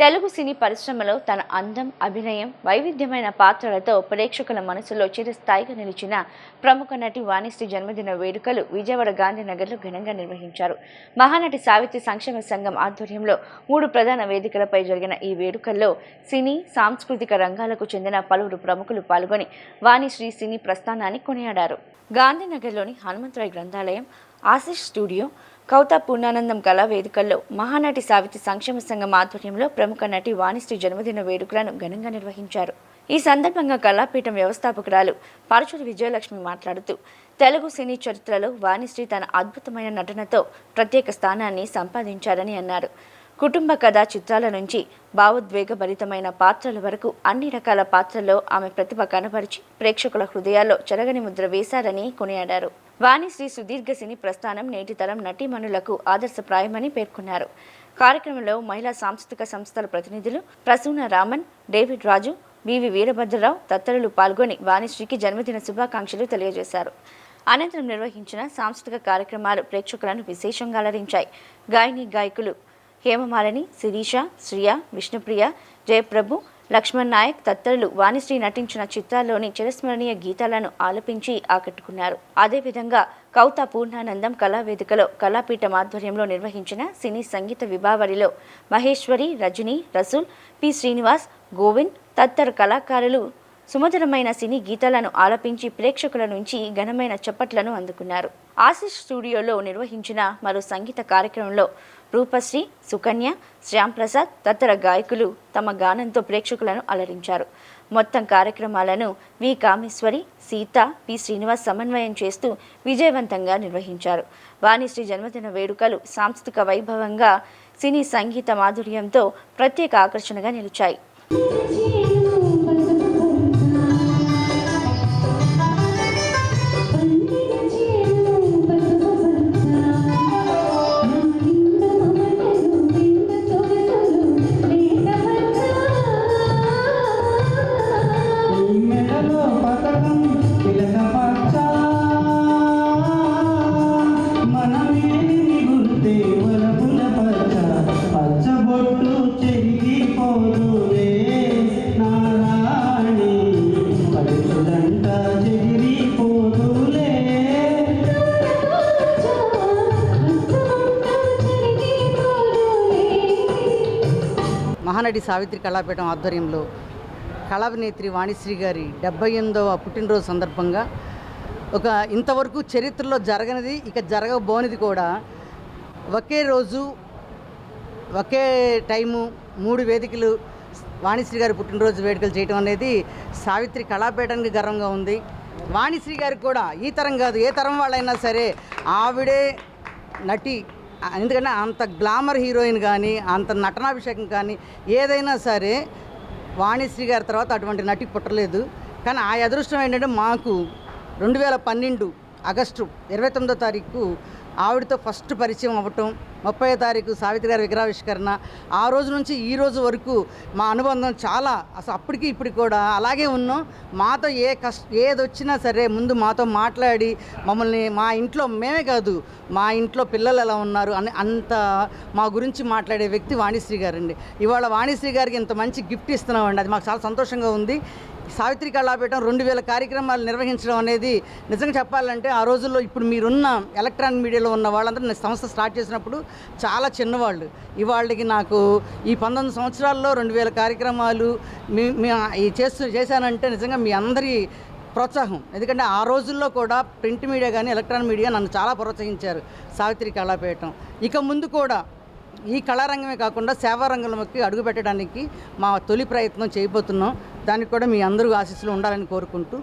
తెలుగు సినీ పరిశ్రమలో తన అందం, అభినయం, వైవిధ్యమైన పాత్రలతో ప్రేక్షకుల మనసులో చిరస్థాయిగా నిలిచిన ప్రముఖ నటి వాణిశ్రీ జన్మదిన వేడుకలు విజయవాడ గాంధీనగర్లో ఘనంగా నిర్వహించారు. మహానటి సావిత్రి సంక్షేమ సంఘం ఆధ్వర్యంలో 3 ప్రధాన వేదికలపై జరిగిన ఈ వేడుకల్లో సినీ, సాంస్కృతిక రంగాలకు చెందిన పలువురు ప్రముఖులు పాల్గొని వాణిశ్రీ సినీ ప్రస్థానాన్ని కొనియాడారు. గాంధీనగర్లోని హనుమంతరాయ్ గ్రంథాలయం, ఆశిష్ స్టూడియో, కౌతా పూర్ణానందం కళా వేదికల్లో మహానటి సావిత్రి సంక్షేమ సంఘం ఆధ్వర్యంలో ప్రముఖ నటి వాణిశ్రీ జన్మదిన వేడుకలను ఘనంగా నిర్వహించారు. ఈ సందర్భంగా కళాపీఠం వ్యవస్థాపకురాలు పరుచూరి విజయలక్ష్మి మాట్లాడుతూ, తెలుగు సినీ చరిత్రలో వాణిశ్రీ తన అద్భుతమైన నటనతో ప్రత్యేక స్థానాన్ని సంపాదించారని అన్నారు. కుటుంబ కథా చిత్రాల నుంచి భావోద్వేగభరితమైన పాత్రల వరకు అన్ని రకాల పాత్రల్లో ఆమె ప్రతిభ కనబరిచి ప్రేక్షకుల హృదయాల్లో చెరగని ముద్ర వేశారని కొనియాడారు. వాణిశ్రీ సుదీర్ఘ సినీ ప్రస్థానం నేటి తరం నటీమణులకు ఆదర్శప్రాయమని పేర్కొన్నారు. కార్యక్రమంలో మహిళా సాంస్కృతిక సంస్థల ప్రతినిధులు ప్రసూన రామన్, డేవిడ్ రాజు, బివి వీరభద్రరావు తదితరులు పాల్గొని వాణిశ్రీకి జన్మదిన శుభాకాంక్షలు తెలియజేశారు. అనంతరం నిర్వహించిన సాంస్కృతిక కార్యక్రమాలు ప్రేక్షకులను విశేషంగా అలరించాయి. గాయని గాయకులు హేమమాలిని, శిరీష, శ్రియ, విష్ణుప్రియ, జయప్రభు, లక్ష్మణ్ నాయక్ తదితరులు వాణిశ్రీ నటించిన చిత్రాల్లోని చిరస్మరణీయ గీతాలను ఆలపించి ఆకట్టుకున్నారు. అదేవిధంగా కౌతా పూర్ణానందం కళావేదికలో కళాపీఠం ఆధ్వర్యంలో నిర్వహించిన సినీ సంగీత విభావరిలో మహేశ్వరి, రజనీ, రసూల్, పి శ్రీనివాస్, గోవింద్ తదితర కళాకారులు సుమధురమైన సినీ గీతాలను ఆలపించి ప్రేక్షకుల నుంచి ఘనమైన చప్పట్లను అందుకున్నారు. ఆశిష్ స్టూడియోలో నిర్వహించిన మరో సంగీత కార్యక్రమంలో రూపశ్రీ, సుకన్య, శ్యాంప్రసాద్ తదితర గాయకులు తమ గానంతో ప్రేక్షకులను అలరించారు. మొత్తం కార్యక్రమాలను వి కామేశ్వరి, సీత, పి శ్రీనివాస్ సమన్వయం చేస్తూ విజయవంతంగా నిర్వహించారు. వాణిశ్రీ జన్మదిన వేడుకలు సాంస్కృతిక వైభవంగా సినీ సంగీత మాధుర్యంతో ప్రత్యేక ఆకర్షణగా నిలిచాయి. మహానటి సావిత్రి కళాపీఠం ఆధ్వర్యంలో కళాభినేత్రి వాణిశ్రీ గారి 78వ పుట్టినరోజు సందర్భంగా ఒక ఇంతవరకు చరిత్రలో జరగనిది, ఇక జరగబోనిది కూడా ఒకే రోజు ఒకే టైము 3 వేదికలు వాణిశ్రీ గారి పుట్టినరోజు వేడుకలు చేయడం అనేది సావిత్రి కళాపీఠానికి గర్వంగా ఉంది. వాణిశ్రీ గారికి కూడా ఈ తరం కాదు, ఏ తరం వాళ్ళైనా సరే ఆవిడే నటి. ఎందుకంటే అంత గ్లామర్ హీరోయిన్ కానీ, అంత నటనాభిషేకం కానీ ఏదైనా సరే వాణిశ్రీ గారి తర్వాత అటువంటి నటి పుట్టలేదు. కానీ ఆ అదృష్టం ఏంటంటే మాకు 2012 ఆగస్టు 29వ తారీఖు ఆవిడతో ఫస్ట్ పరిచయం అవ్వటం, 30వ తారీఖు సావిత్రి గారి విగ్రహావిష్కరణ, ఆ రోజు నుంచి ఈ రోజు వరకు మా అనుబంధం చాలా, అసలు అప్పటికి ఇప్పటికి కూడా అలాగే ఉన్నాం. మాతో ఏది వచ్చినా సరే ముందు మాతో మాట్లాడి మమ్మల్ని, మా ఇంట్లో మేమే కాదు మా ఇంట్లో పిల్లలు ఎలా ఉన్నారు అని అంత మా గురించి మాట్లాడే వ్యక్తి వాణిశ్రీ గారండి. ఇవాళ వాణిశ్రీ గారికి ఇంత మంచి గిఫ్ట్ ఇస్తున్నామండి, అది మాకు చాలా సంతోషంగా ఉంది. సావిత్రి కళాపీఠం 2000 కార్యక్రమాలు నిర్వహించడం అనేది నిజంగా చెప్పాలంటే ఆ రోజుల్లో ఇప్పుడు మీరున్న ఎలక్ట్రానిక్ మీడియాలో ఉన్న వాళ్ళందరూ నేను సంస్థ స్టార్ట్ చేసినప్పుడు చాలా చిన్నవాళ్ళు. ఇవాళకి నాకు ఈ 19 సంవత్సరాల్లో 2000 కార్యక్రమాలు చేశానంటే నిజంగా మీ అందరి ప్రోత్సాహం. ఎందుకంటే ఆ రోజుల్లో కూడా ప్రింట్ మీడియా కానీ ఎలక్ట్రానిక్ మీడియా నన్ను చాలా ప్రోత్సహించారు సావిత్రి కళాపీఠం. ఇక ముందు కూడా ఈ కళారంగమే కాకుండా సేవారంగంలోకి అడుగుపెట్టడానికి మా తొలి ప్రయత్నం చేయబోతున్నాం. దానికి కూడా మీ అందరూ ఆశీస్సులు ఉండాలని కోరుకుంటూ